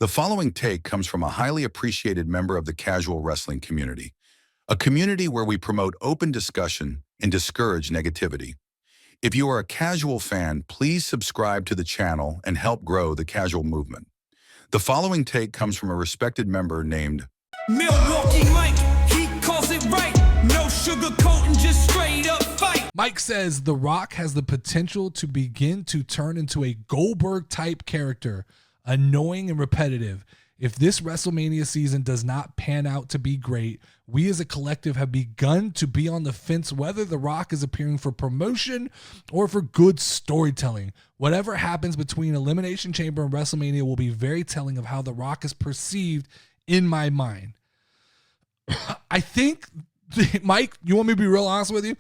The following take comes from a highly appreciated member of the casual wrestling community, a community where we promote open discussion and discourage negativity. If you are a casual fan, please subscribe to the channel and help grow the casual movement. The following take comes from a respected member named Milwaukee Mike, he calls it right. No sugarcoating, just straight up fight. Mike says The Rock has the potential to begin to turn into a Goldberg type character, annoying and repetitive. If this WrestleMania season does not pan out to be great, we as a collective have begun to be on the fence whether The Rock is appearing for promotion or for good storytelling. Whatever happens between Elimination Chamber and WrestleMania will be very telling of how The Rock is perceived in my mind. I think, Mike, you want me to be real honest with you?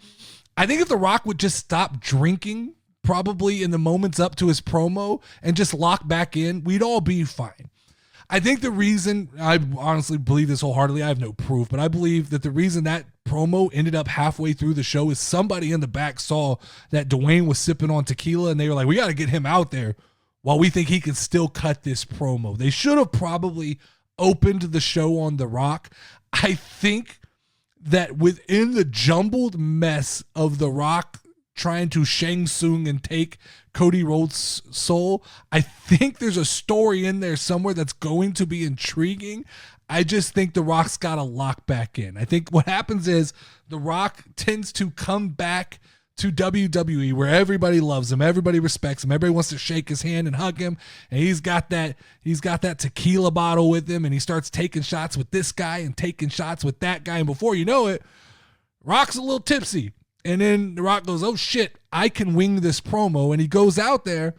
I think if The Rock would just stop drinking probably in the moments up to his promo and just lock back in, we'd all be fine. I think the reason, I honestly believe this wholeheartedly, I have no proof, but I believe that the reason that promo ended up halfway through the show is somebody in the back saw that Dwayne was sipping on tequila and they were like, we got to get him out there while we think he can still cut this promo. They should have probably opened the show on The Rock. I think that within the jumbled mess of The Rock trying to Shang Tsung and take Cody Rhodes' soul, I think there's a story in there somewhere that's going to be intriguing. I just think The Rock's got to lock back in. I think what happens is The Rock tends to come back to WWE where everybody loves him, everybody respects him, everybody wants to shake his hand and hug him, and he's got that tequila bottle with him, and he starts taking shots with this guy and taking shots with that guy, and before you know it, Rock's a little tipsy. And then The Rock goes, oh shit, I can wing this promo. And he goes out there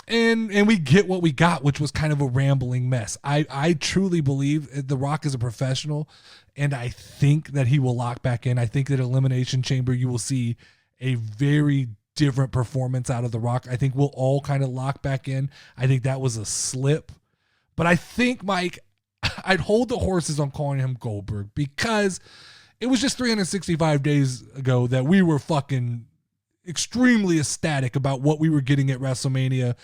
and we get what we got, which was kind of a rambling mess. I truly believe The Rock is a professional, and I think that he will lock back in. I think that Elimination Chamber, you will see a very different performance out of The Rock. I think we'll all kind of lock back in. I think that was a slip. But I think, Mike, I'd hold the horses on calling him Goldberg because it was just 365 days ago that we were fucking extremely ecstatic about what we were getting at WrestleMania,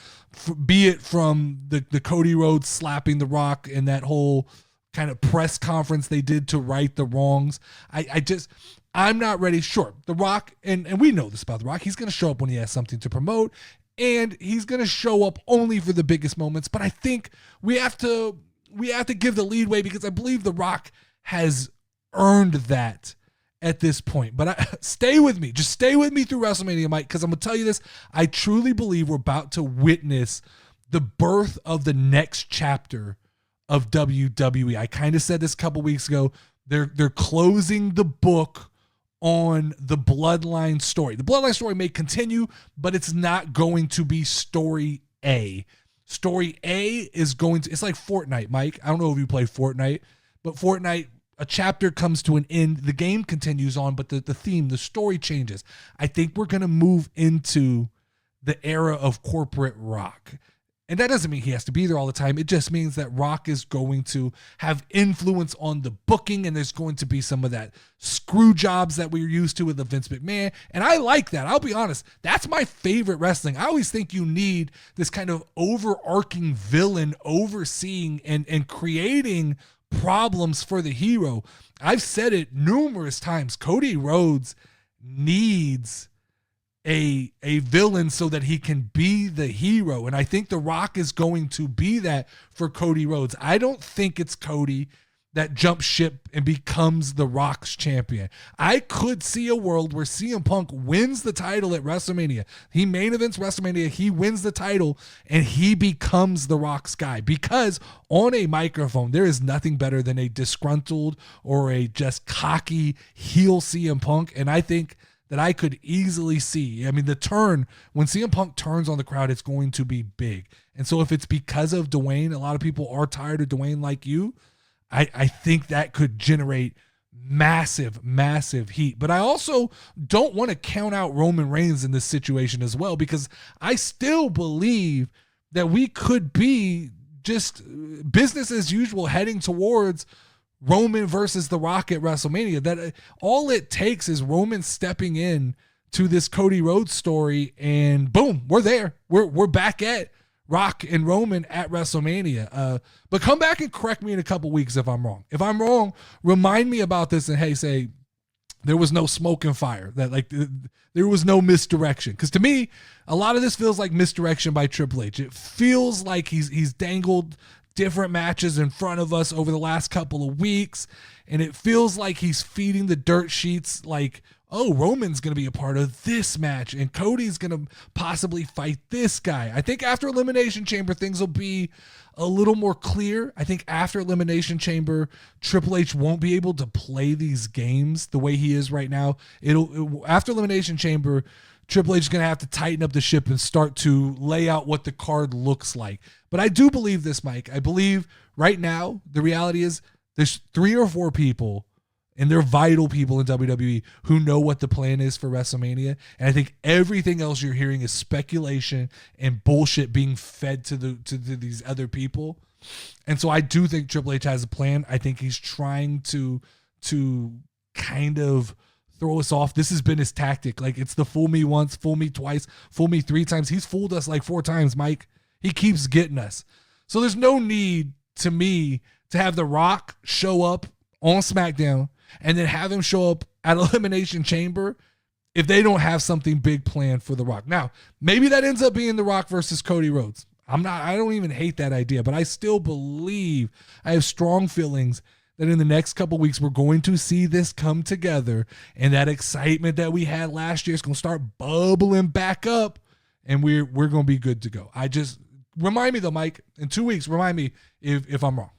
be it from the Cody Rhodes slapping The Rock and that whole kind of press conference they did to right the wrongs. I'm not ready. Sure, The Rock, and we know this about The Rock, he's going to show up when he has something to promote, and he's going to show up only for the biggest moments. But I think we have to give the leadway because I believe The Rock has earned that at this point. But stay with me. Just stay with me through WrestleMania, Mike, because I'm going to tell you this. I truly believe we're about to witness the birth of the next chapter of WWE. I kind of said this a couple weeks ago. They're closing the book on the Bloodline story. The Bloodline story may continue, but it's not going to be story A. Story A is going to, it's like Fortnite, Mike. I don't know if you play Fortnite, but Fortnite, a chapter comes to an end, the game continues on, but the theme, the story changes. I think we're going to move into the era of corporate Rock. And that doesn't mean he has to be there all the time. It just means that Rock is going to have influence on the booking, and there's going to be some of that screw jobs that we're used to with the Vince McMahon. And I like that. I'll be honest. That's my favorite wrestling. I always think you need this kind of overarching villain overseeing and creating problems for the hero. I've said it numerous times. Cody Rhodes needs a villain so that he can be the hero. And I think The Rock is going to be that for Cody Rhodes. I don't think it's Cody that jumps ship and becomes The Rock's champion. I could see a world where CM Punk wins the title at WrestleMania. He main events WrestleMania, he wins the title, and he becomes The Rock's guy. Because on a microphone, there is nothing better than a disgruntled or a just cocky heel CM Punk. And I think that I could easily see, I mean, the turn, when CM Punk turns on the crowd, it's going to be big. And so if it's because of Dwayne, a lot of people are tired of Dwayne like you, I think that could generate massive, massive heat. But I also don't want to count out Roman Reigns in this situation as well, because I still believe that we could be just business as usual heading towards Roman versus The Rock at WrestleMania. That all it takes is Roman stepping in to this Cody Rhodes story, and boom, we're there. We're back at Rock and Roman at WrestleMania. But come back and correct me in a couple weeks if I'm wrong. If I'm wrong, remind me about this and, hey, say there was no smoke and fire, that like there was no misdirection. Because to me, a lot of this feels like misdirection by Triple H. It feels like he's dangled different matches in front of us over the last couple of weeks, and it feels like he's feeding the dirt sheets like, oh, Roman's going to be a part of this match, and Cody's going to possibly fight this guy. I think after Elimination Chamber, things will be a little more clear. I think after Elimination Chamber, Triple H won't be able to play these games the way he is right now. After Elimination Chamber, Triple H is going to have to tighten up the ship and start to lay out what the card looks like. But I do believe this, Mike. I believe right now, the reality is there's 3 or 4 people, and they're vital people in WWE, who know what the plan is for WrestleMania. And I think everything else you're hearing is speculation and bullshit being fed to these other people. And so I do think Triple H has a plan. I think he's trying to kind of throw us off. This has been his tactic. Like, it's the fool me once, fool me twice, fool me 3 times. He's fooled us like 4 times, Mike. He keeps getting us. So there's no need, to me, to have The Rock show up on SmackDown and then have him show up at Elimination Chamber if they don't have something big planned for The Rock. Now, maybe that ends up being The Rock versus Cody Rhodes. I don't even hate that idea, but I still believe, I have strong feelings that in the next couple weeks we're going to see this come together, and that excitement that we had last year is going to start bubbling back up, and we're going to be good to go. Remind me though, Mike, in 2 weeks, remind me if I'm wrong.